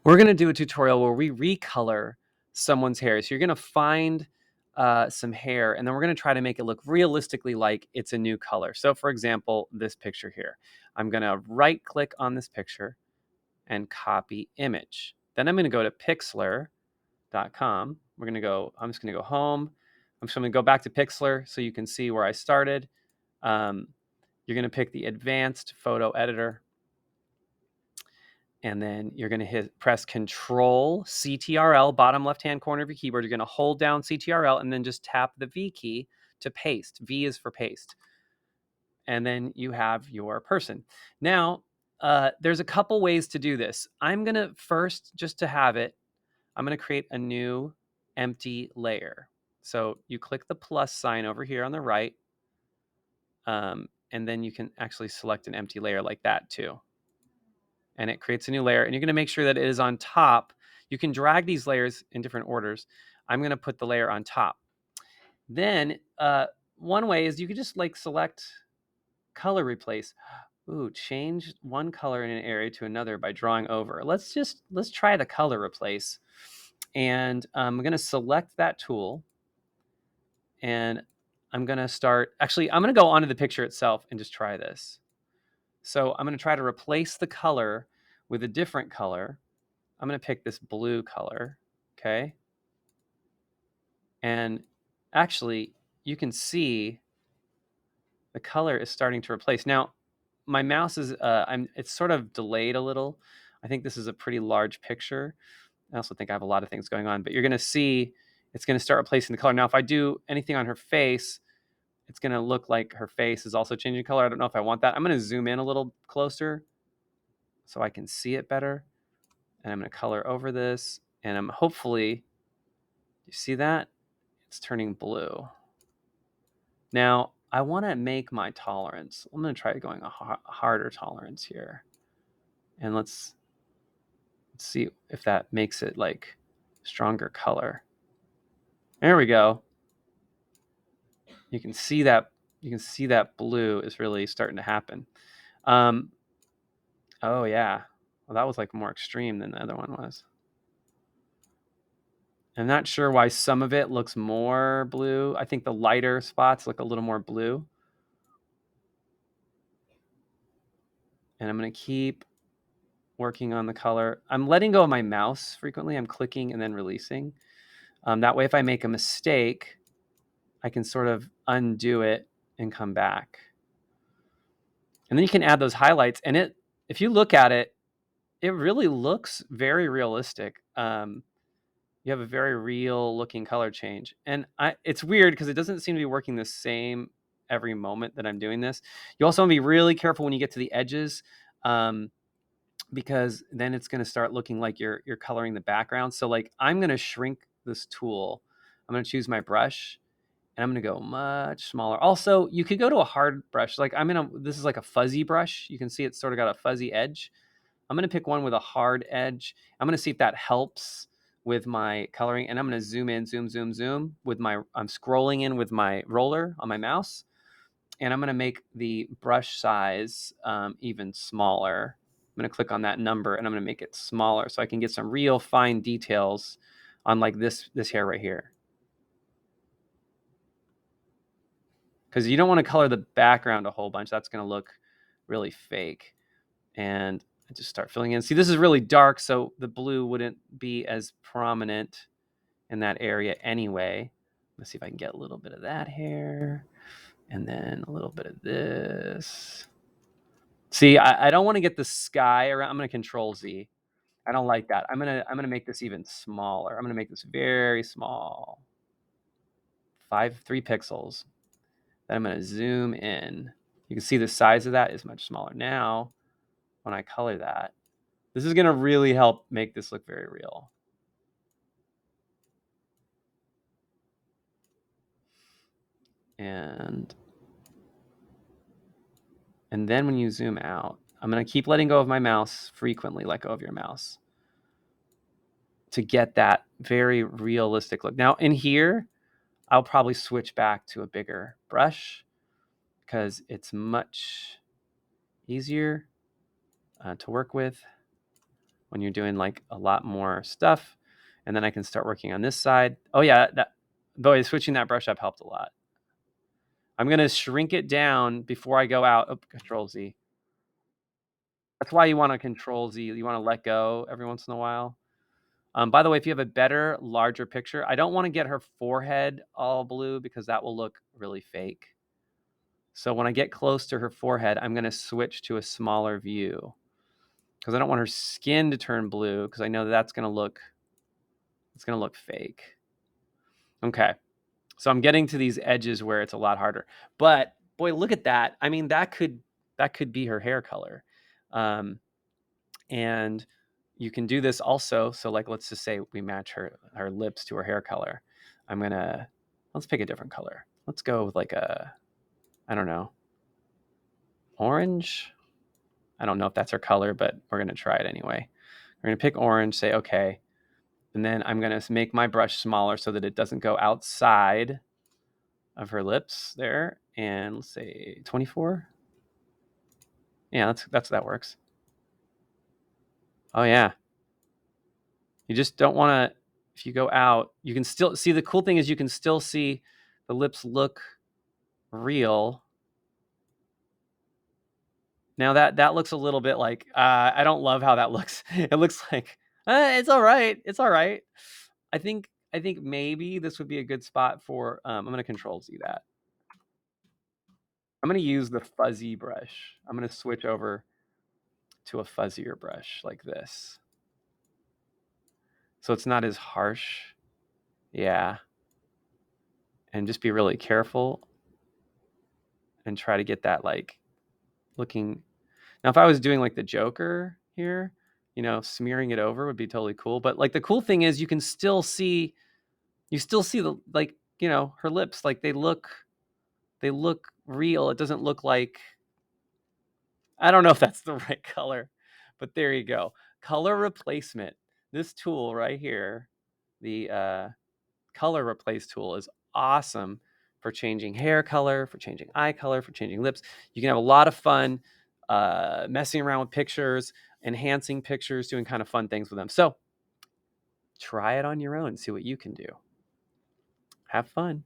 We're going to do a tutorial where we recolor someone's hair. So you're going to find some hair, and then we're going to try to make it look realistically like it's a new color. So for example, this picture here, I'm going to right click on this picture and copy image. Then I'm going to go to pixlr.com. I'm just going to go home. I'm just going to go back to Pixlr so you can see where I started. You're going to pick the advanced photo editor. And then you're going to press Control CTRL, bottom left-hand corner of your keyboard. You're going to hold down CTRL and then just tap the V key to paste. V is for paste. And then you have your person. Now, there's a couple ways to do this. I'm going to first, just to have it, I'm going to create a new empty layer. So you click the plus sign over here on the right. And then you can actually select an empty layer like that too. And it creates a new layer, and you're going to make sure that it is on top. You can drag these layers in different orders. I'm going to put the layer on top. Then one way is you could just like select color replace. Ooh, change one color in an area to another by drawing over. Let's try the color replace. And I'm going to select that tool, and I'm going to start, actually, I'm going to go onto the picture itself and just try this. So I'm going to try to replace the color with a different color. I'm going to pick this blue color, okay? And actually, you can see the color is starting to replace. Now, my mouse is, it's sort of delayed a little. I think this is a pretty large picture. I also think I have a lot of things going on, but you're going to see it's going to start replacing the color. Now, if I do anything on her face, it's going to look like her face is also changing color. I don't know if I want that. I'm going to zoom in a little closer so I can see it better. And I'm going to color over this, and I'm hopefully, you see that? It's turning blue. Now, I want to make my tolerance. I'm going to try going a harder tolerance here. And let's see if that makes it like stronger color. There we go. You can see that blue is really starting to happen. Oh yeah. Well, that was like more extreme than the other one was. I'm not sure why some of it looks more blue. I think the lighter spots look a little more blue. And I'm going to keep working on the color. I'm letting go of my mouse frequently. I'm clicking and then releasing. That way, if I make a mistake, I can sort of undo it and come back. And then you can add those highlights. And if you look at it, it really looks very realistic. You have a very real looking color change. And it's weird because it doesn't seem to be working the same every moment that I'm doing this. You also want to be really careful when you get to the edges, because then it's going to start looking like you're coloring the background. So like I'm going to shrink this tool. I'm going to choose my brush, and I'm going to go much smaller. Also, you could go to a hard brush. Like this is like a fuzzy brush. You can see it's sort of got a fuzzy edge. I'm going to pick one with a hard edge. I'm going to see if that helps with my coloring, and I'm going to zoom in, zoom with I'm scrolling in with my roller on my mouse, and I'm going to make the brush size even smaller. I'm going to click on that number, and I'm going to make it smaller so I can get some real fine details on like this hair right here. Because you don't want to color the background a whole bunch. That's going to look really fake. And I just start filling in. See, this is really dark, so the blue wouldn't be as prominent in that area anyway. Let's see if I can get a little bit of that hair, and then a little bit of this. See, I don't want to get the sky around. I'm going to Control Z. I don't like that. I'm gonna make this even smaller. I'm gonna make this very small. 3 pixels. Then I'm gonna zoom in. You can see the size of that is much smaller. Now, when I color that, this is gonna really help make this look very real. And then when you zoom out, I'm going to keep letting go of my mouse frequently, let go of your mouse, to get that very realistic look. Now in here, I'll probably switch back to a bigger brush because it's much easier to work with. when you're doing like a lot more stuff. And then I can start working on this side. Oh yeah, boy, switching that brush up helped a lot. I'm gonna shrink it down before I go out. Oh, Control Z. That's why you want to Control Z. You want to let go every once in a while. By the way, if you have a better, larger picture, I don't want to get her forehead all blue because that will look really fake. So when I get close to her forehead, I'm going to switch to a smaller view because I don't want her skin to turn blue because I know that's going to look, it's going to look fake. Okay. So I'm getting to these edges where it's a lot harder. But boy, look at that. I mean, that could be her hair color. And you can do this also. So like, let's just say we match her lips to her hair color. Let's pick a different color. Let's go with like I don't know, orange. I don't know if that's her color, but we're going to try it anyway. We're going to pick orange, say, okay. And then I'm going to make my brush smaller so that it doesn't go outside of her lips there. And let's say 24. Yeah, that works. Oh yeah. You just don't want to, if you go out, you can still see, the cool thing is you can still see the lips look real. Now that looks a little bit like, I don't love how that looks. It looks like, it's all right. It's all right. I think maybe this would be a good spot for, I'm going to Control Z that. I'm going to use the fuzzy brush. I'm going to switch over to a fuzzier brush like this. So it's not as harsh. Yeah. And just be really careful and try to get that like looking. Now, if I was doing like the Joker here, smearing it over would be totally cool. But like the cool thing is you still see the, like, her lips, like they look real. It doesn't look like, I don't know if that's the right color, but there you go. Color replacement. This tool right here, the color replace tool, is awesome for changing hair color, for changing eye color, for changing lips. You can have a lot of fun messing around with pictures, enhancing pictures, doing kind of fun things with them. So try it on your own and see what you can do. Have fun.